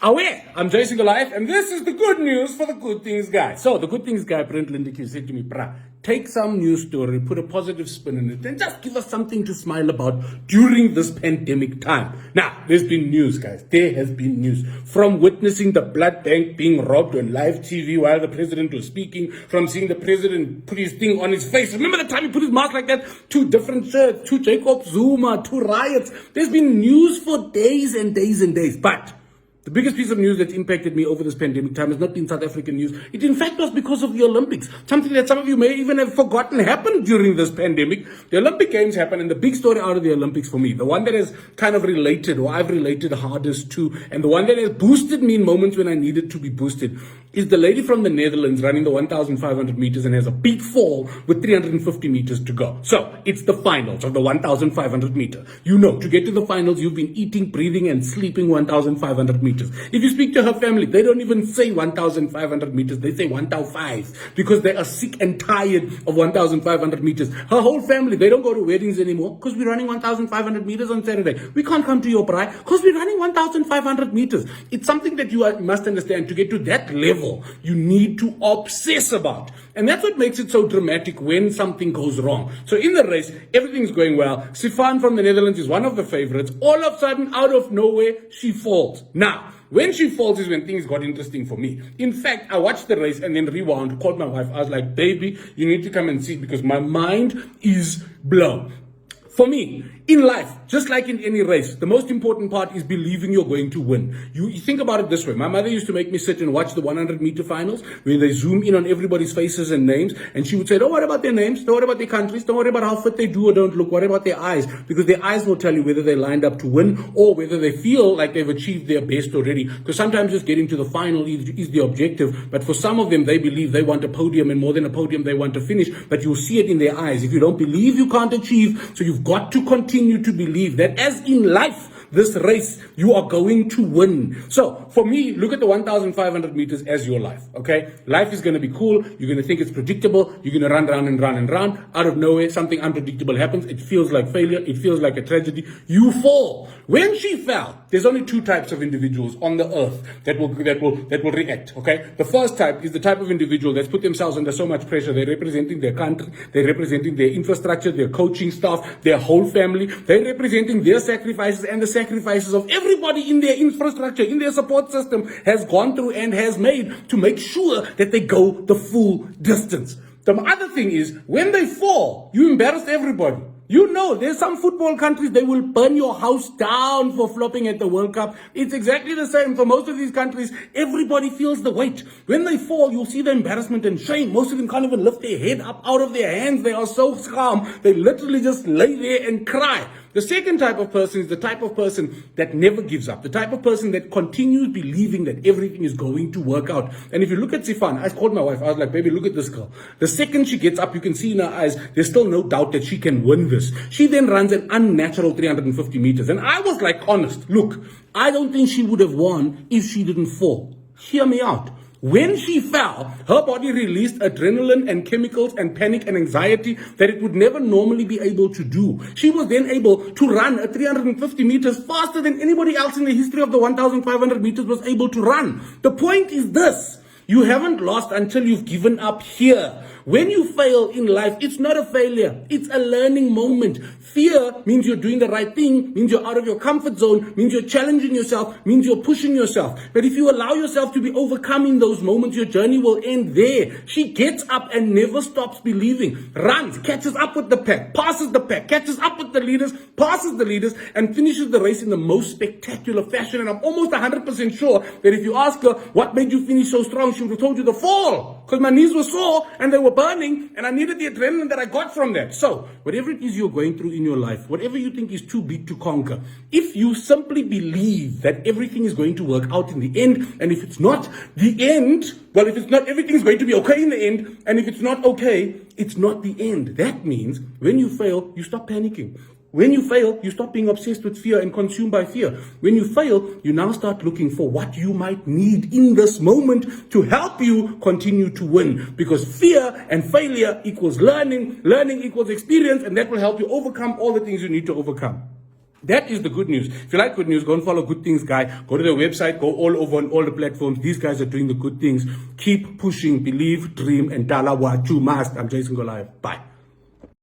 Aware, I'm Jason Goliath, and this is the good news for the good things guy. So, the good things guy, Brent Lindick, said to me, brah, take some news story, put a positive spin in it, and just give us something to smile about during this pandemic time. Now, there's been news, guys. There has been news. From witnessing the blood bank being robbed on live TV while the president was speaking, from seeing the president put his thing on his face. Remember the time he put his mask like that? 2 different shirts, 2 Jacob Zuma, 2 riots. There's been news for days and days and days. But the biggest piece of news that's impacted me over this pandemic time has not been South African news. It in fact was because of the Olympics. Something that some of you may even have forgotten happened during this pandemic. The Olympic Games happened, and the big story out of the Olympics for me, the one that has kind of related, or I've related hardest to, and the one that has boosted me in moments when I needed to be boosted, is the lady from the Netherlands running the 1,500 meters and has a peak fall with 350 meters to go. So, it's the finals of the 1,500 meter. You know, to get to the finals, you've been eating, breathing, and sleeping 1,500 meters. If you speak to her family, they don't even say 1,500 meters. They say 1,005 because they are sick and tired of 1,500 meters. Her whole family, they don't go to weddings anymore because we're running 1,500 meters on Saturday. We can't come to your bride because we're running 1,500 meters. It's something that you must understand. To get to that level, you need to obsess about. And that's what makes it so dramatic when something goes wrong. So in the race, everything's going well. Sifan from the Netherlands is one of the favorites. All of a sudden, out of nowhere, she falls. Now, when she falls is when things got interesting for me. In fact, I watched the race and then rewound, called my wife. I was like, baby, you need to come and see because my mind is blown. For me, in life, just like in any race, the most important part is believing you're going to win. You think about it this way. My mother used to make me sit and watch the 100-meter finals where they zoom in on everybody's faces and names. And she would say, don't worry about their names. Don't worry about their countries. Don't worry about how fit they do or don't look. Worry about their eyes. Because their eyes will tell you whether they lined up to win or whether they feel like they've achieved their best already. Because sometimes just getting to the final is the objective. But for some of them, they believe they want a podium, and more than a podium, they want to finish. But you'll see it in their eyes. If you don't believe, you can't achieve. So you've got to continue to believe that as in life, this race, you are going to win. So for me, look at the 1,500 meters as your life, okay? Life is going to be cool. You're going to think it's predictable. You're going to run round and round and round. Out of nowhere, something unpredictable happens. It feels like failure. It feels like a tragedy. You fall. When she fell, there's only 2 types of individuals on the earth that will react, okay? The first type is the type of individual that's put themselves under so much pressure. They're representing their country. They're representing their infrastructure, their coaching staff, their whole family. They're representing their sacrifices and the sacrifices of everybody in their infrastructure, in their support system has gone through and has made to make sure that they go the full distance. The other thing is, when they fall, you embarrass everybody. You know, there's some football countries, they will burn your house down for flopping at the World Cup. It's exactly the same. For most of these countries, everybody feels the weight. When they fall, you'll see the embarrassment and shame. Most of them can't even lift their head up out of their hands. They are so calm. They literally just lay there and cry. The second type of person is the type of person that never gives up. The type of person that continues believing that everything is going to work out. And if you look at Sifan, I called my wife. I was like, baby, look at this girl. The second she gets up, you can see in her eyes, there's still no doubt that she can win this. She then runs an unnatural 350 meters. And I was like, honest, look, I don't think she would have won if she didn't fall. Hear me out. When she fell, her body released adrenaline and chemicals and panic and anxiety that it would never normally be able to do. She was then able to run at 350 meters faster than anybody else in the history of the 1,500 meters was able to run. The point is this. You haven't lost until you've given up here. When you fail in life, it's not a failure. It's a learning moment. Fear means you're doing the right thing, means you're out of your comfort zone, means you're challenging yourself, means you're pushing yourself. But if you allow yourself to be overcome in those moments, your journey will end there. She gets up and never stops believing. Runs, catches up with the pack, passes the pack, catches up with the leaders, passes the leaders, and finishes the race in the most spectacular fashion. And I'm almost 100% sure that if you ask her, what made you finish so strong, she would have told you the fall. Because my knees were sore and they were burning and I needed the adrenaline that I got from that. So, whatever it is you're going through in your life, whatever you think is too big to conquer, if you simply believe that everything is going to work out in the end, and if it's not the end, well, if it's not, everything's going to be okay in the end, and if it's not okay, it's not the end. That means when you fail, you stop panicking. When you fail, you stop being obsessed with fear and consumed by fear. When you fail, you now start looking for what you might need in this moment to help you continue to win. Because fear and failure equals learning, learning equals experience, and that will help you overcome all the things you need to overcome. That is the good news. If you like good news, go and follow Good Things Guy. Go to their website. Go all over on all the platforms. These guys are doing the good things. Keep pushing. Believe, dream, and dala what you must. I'm Jason Goliath. Bye.